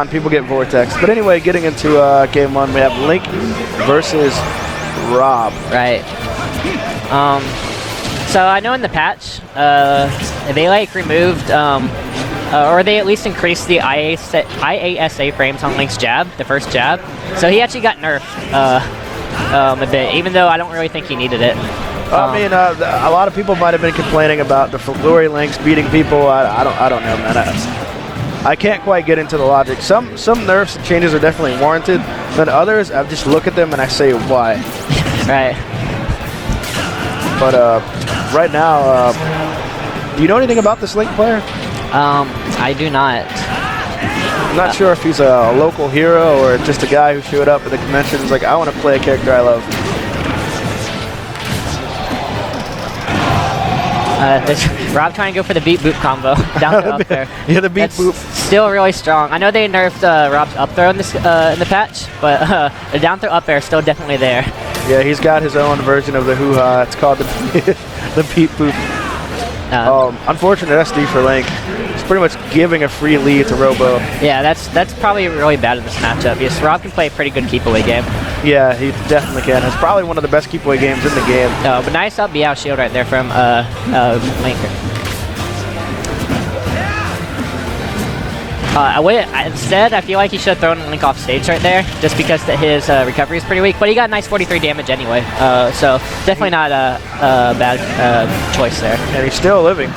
People get Vortex. But anyway, getting into game one, we have Link versus Rob. Right. So I know in the patch, they like removed, or they at least increased the IASA frames on Link's jab, the first jab. So he actually got nerfed a bit, even though I don't really think he needed it. I mean, a lot of people might have been complaining about the Glory Links beating people. I don't know, man. I can't quite get into the logic. Some nerfs and changes are definitely warranted. Then others, I just look at them and I say, why? Right. But right now, do you know anything about this Link player? I do not. I'm not sure if he's a local hero or just a guy who showed up at the convention and was like, I want to play a character I love. Rob trying to go for the beat boop combo down to up there. Yeah, the beat boop. Still really strong. I know they nerfed Rob's up throw in this in the patch, but the down throw up air is still definitely there. Yeah, he's got his own version of the hoo-ha. It's called the beat boop. Unfortunate SD for Link. He's pretty much giving a free lead to Robo. Yeah, that's probably really bad in this matchup. Yes, Rob can play a pretty good keep away game. Yeah, he definitely can. It's probably one of the best keep away games in the game. But nice up BL shield right there from Link. Instead, I feel like he should have thrown Link off stage right there, just because his recovery is pretty weak. But he got a nice 43 damage anyway, so definitely not a bad choice there. And he's still living.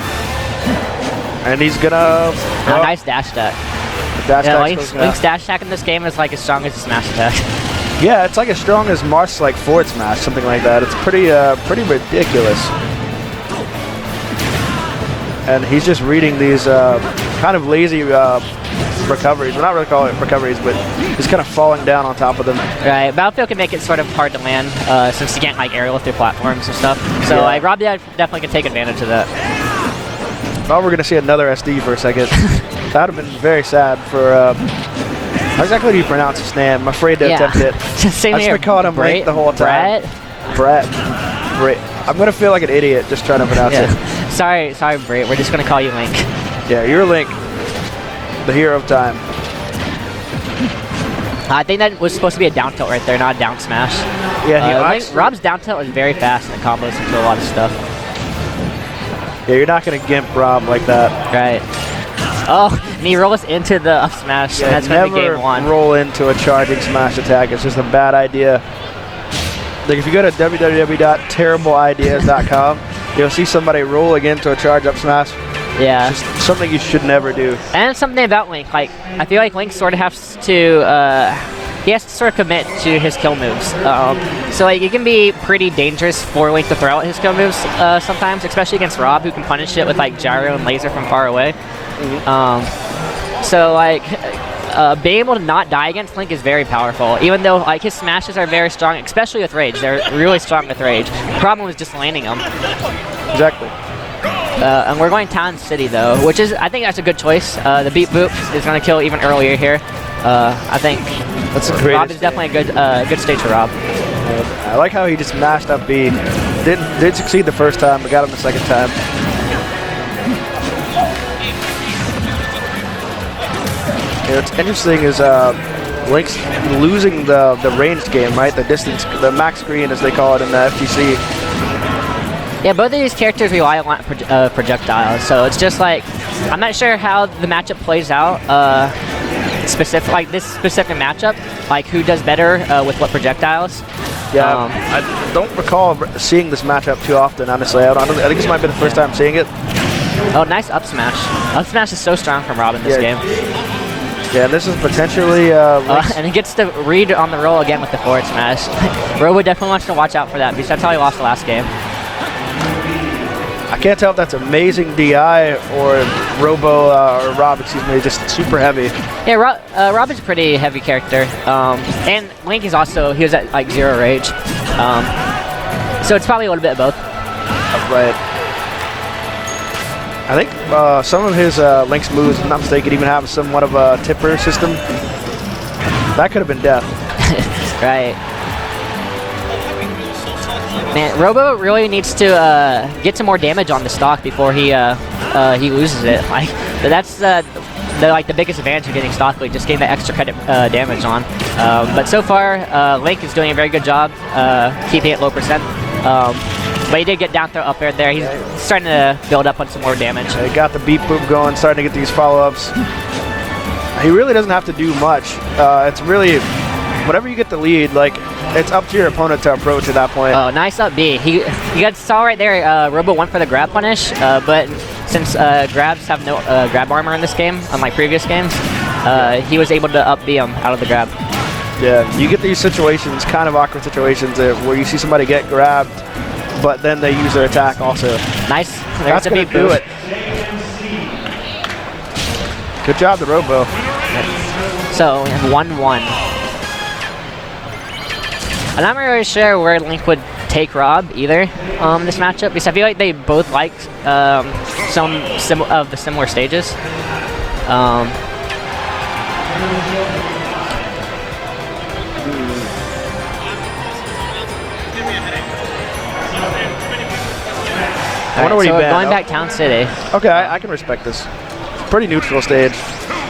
And he's gonna... nice dash attack. Link's dash attack in this game is like as strong as his smash attack. Yeah, it's like as strong as Marth's like forward smash, something like that. It's pretty ridiculous. And he's just reading these kind of lazy recoveries. We're not really calling it recoveries, but he's kind of falling down on top of them. Right, Battlefield can make it sort of hard to land since you can't like aerial through platforms and stuff. So yeah. like Rob definitely can take advantage of that. Thought we're gonna see another SD for a second. That would have been very sad for. How exactly do you pronounce his name? I'm afraid to attempt it. Same I've here. just been calling him Link the whole time. Braet. I'm gonna feel like an idiot just trying to pronounce it. Sorry, Braet. We're just gonna call you Link. Yeah, you're Link, the hero of time. I think that was supposed to be a down tilt right there, not a down smash. Yeah, Rob's down tilt is very fast and it combos into a lot of stuff. Yeah, you're not gonna gimp Rob like that. Right. Oh, and he rolls into the up smash, Yeah, and that's going to be game one. Roll into a charging smash attack. It's just a bad idea. Like if you go to www.terribleideas.com, you'll see somebody rolling into a charge up smash. Yeah. It's just something you should never do. And something about Link, like I feel like Link sort of has to, he has to sort of commit to his kill moves. So like it can be pretty dangerous for Link to throw out his kill moves sometimes, especially against Rob, who can punish it with like gyro and laser from far away. So like being able to not die against Link is very powerful, even though like his smashes are very strong, especially with rage. They're really strong with rage. The problem is just landing them. Exactly. And we're going Town City though, which is, I think that's a good choice. The beat boop is going to kill even earlier here. I think that's a great. Rob is definitely a good stage for Rob. I like how he just mashed up B. Did succeed the first time, but got him the second time. What's interesting is Link's losing the ranged game, right? The distance, the max screen as they call it in the FGC. Yeah, both of these characters rely a lot on projectiles, so it's just like, I'm not sure how the matchup plays out, like this specific matchup, like who does better with what projectiles. Yeah, I don't recall seeing this matchup too often, honestly. I think this might be the first time seeing it. Oh, nice up smash. Up smash is so strong from Rob in this game. Yeah, this is potentially... and he gets to read on the roll again with the forward smash. Robo definitely wants to watch out for that, because that's how he lost the last game. I can't tell if that's amazing DI or Robo, or Rob, excuse me, just super heavy. Yeah, Rob is a pretty heavy character. And Link is also, he was at like 0 rage. So it's probably a little bit of both. Right. I think some of his Link's moves, if I'm not mistaken, even have somewhat of a tipper system. That could have been death. Right. Man, Robo really needs to get some more damage on the stock before he loses it. Like that's the biggest advantage of getting stock lead, just getting that extra credit damage on. But so far, Link is doing a very good job keeping it low percent. But he did get down throw up air there. He's starting to build up on some more damage. He got the beat boop going, starting to get these follow-ups. He really doesn't have to do much. It's really, whenever you get the lead, like, it's up to your opponent to approach at that point. Oh, nice up B. You guys saw right there, Robo went for the grab punish, but since grabs have no grab armor in this game, unlike previous games, he was able to up B him out of the grab. Yeah, you get these situations, kind of awkward situations, where you see somebody get grabbed, but then they use their attack also. Nice. That's a going big to do boost. it. Good job to Robo. So, 1-1. I'm not really sure where Link would take Rob either in this matchup, because I feel like they both like some of the similar stages. I wonder what so he banned. going back Town City. Okay, I can respect this. Pretty neutral stage.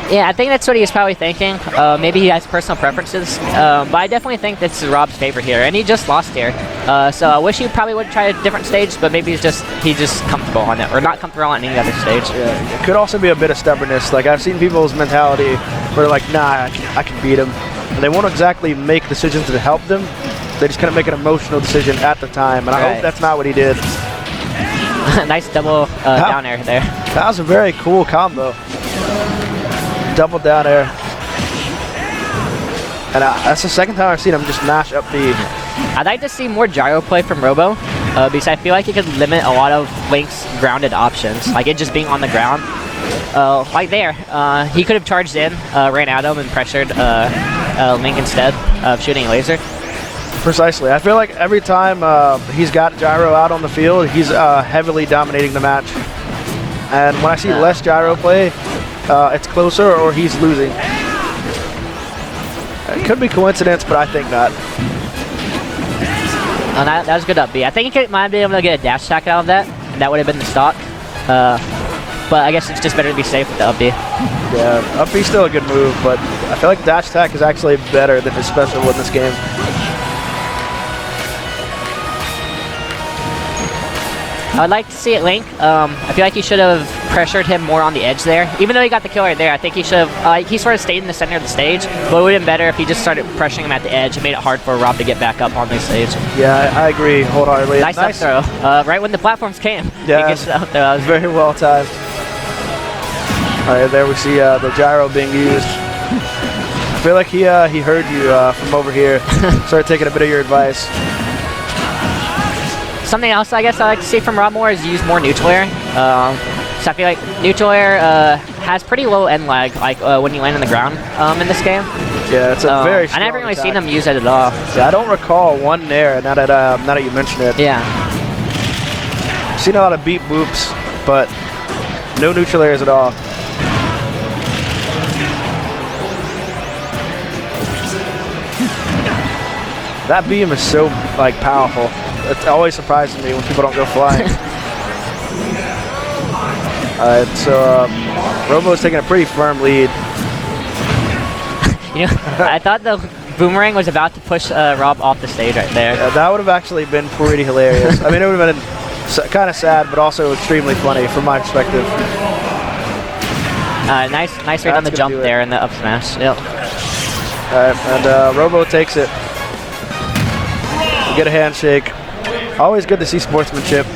Yeah, I think that's what he was probably thinking. Maybe he has personal preferences, but I definitely think this is Rob's favorite here, and he just lost here. So I wish he probably would try a different stage, but maybe he's just comfortable on it, or not comfortable on any other stage. Yeah, it could also be a bit of stubbornness. Like, I've seen people's mentality where they're like, nah, I can beat him. And they won't exactly make decisions to help them. They just kind of make an emotional decision at the time, and I hope that's not what he did. Nice double down air there. That was a very cool combo. Double down air. And that's the second time I've seen him just mash up B. I'd like to see more gyro play from Robo, because I feel like it could limit a lot of Link's grounded options, like it just being on the ground. Like there, he could have charged in, ran at him, and pressured Link instead of shooting a laser. Precisely. I feel like every time he's got gyro out on the field, he's heavily dominating the match. And when I see less gyro play, it's closer or he's losing. It could be coincidence, but I think not. That was good up B. I think he might be able to get a dash attack out of that. That would have been the stock. But I guess it's just better to be safe with the up B. Yeah, up B's still a good move, but I feel like dash attack is actually better than his special in this game. I'd like to see it Link. I feel like he should have pressured him more on the edge there. Even though he got the kill right there, I think he should have, he sort of stayed in the center of the stage, but it would have been better if he just started pressuring him at the edge and made it hard for Rob to get back up on the stage. Yeah, I agree wholeheartedly. Nice up throw. Right when the platforms came. Yeah, he gets up there. That was very well timed. All right, there we see the gyro being used. I feel like he heard you from over here. Started taking a bit of your advice. Something else I guess I like to see from Rob more is use more neutral air. So I feel like neutral air has pretty low end lag, like when you land on the ground in this game. Yeah, it's a very strong I never really attack. seen him use it at all. Yeah, I don't recall one there. Now that you mention it. Yeah. I've seen a lot of beat boops, but no neutral airs at all. That beam is so like powerful. It always surprises me when people don't go flying. Alright, so Robo's taking a pretty firm lead. You know, I thought the boomerang was about to push Rob off the stage right there. Yeah, that would have actually been pretty hilarious. I mean, it would have been kind of sad, but also extremely funny from my perspective. Nice right on the jump there in the up smash. Yep. Alright, and Robo takes it. We get a handshake. Always good to see sportsmanship.